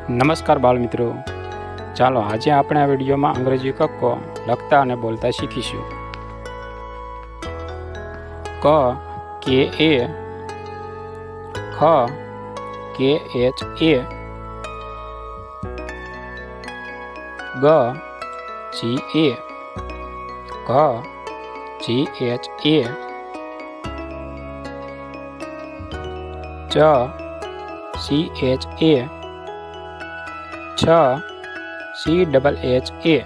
નમસ્કાર બાળ મિત્રો, ચાલો આજે આપણે આ વિડીયોમાં અંગ્રેજી કક્કો લખતા અને બોલતા શીખીશું. ક કે એ, ખ કે એચ એ, ગ જી એ, ઘ જી એચ એ, ચ સી એચ એ, છ સી ડબલ એચ એ,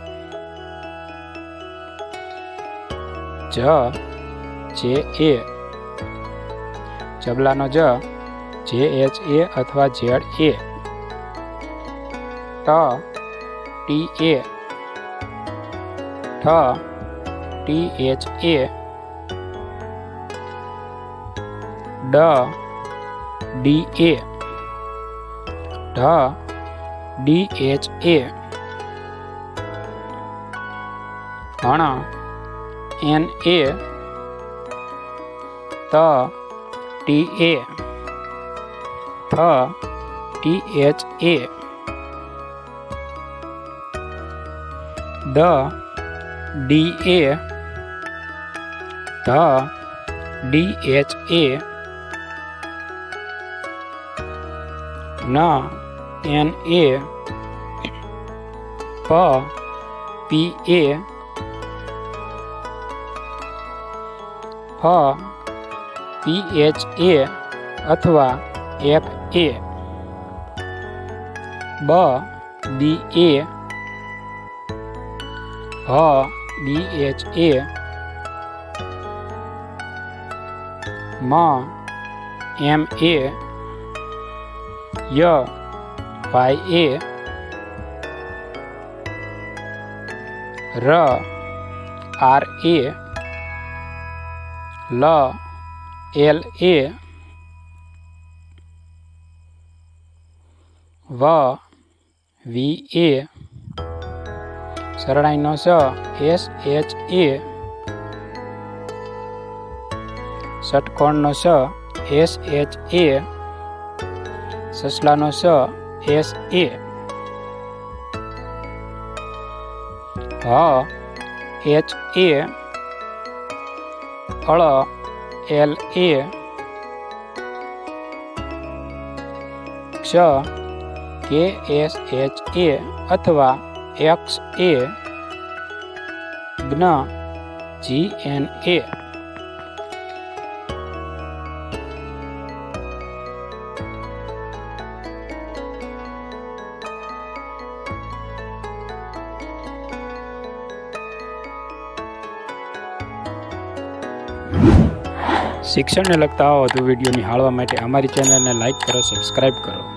જ જે એ, જબલાનો જ જે એચ એ અથવા ઝેડ એ, ટ ટી એ, ઠ ટી એચ એ, ડ ડી એ, ઢ ડી એચ એ, ણ એન એ, ત ટી એ, થ ટી એચ એ, દ ડી એ, ધ ડી એચ એ, ન એન એ, પ પી એ, ફ પી એચ એ અથવા એફ એ, બ બી એ, હ બી એચ એ, મ એમ એ, ય વાય એ, ર આર એ, લ એલ એ, વ વી એ, સરણાઈનો સ એસ એચ એ, ષટકોણનો સ એસ એચ એ, સસલાનો સ એસ એ, હ એચ એ, અળ એલ એ, ક્ષ કે એસ એચ એ અથવા એક્સ એ, જ્ઞ જી એન એ. શિક્ષણને લગતા વધુ વિડીયો નિહાળવા માટે અમારી ચેનલને લાઈક કરો, સબસ્ક્રાઈબ કરો.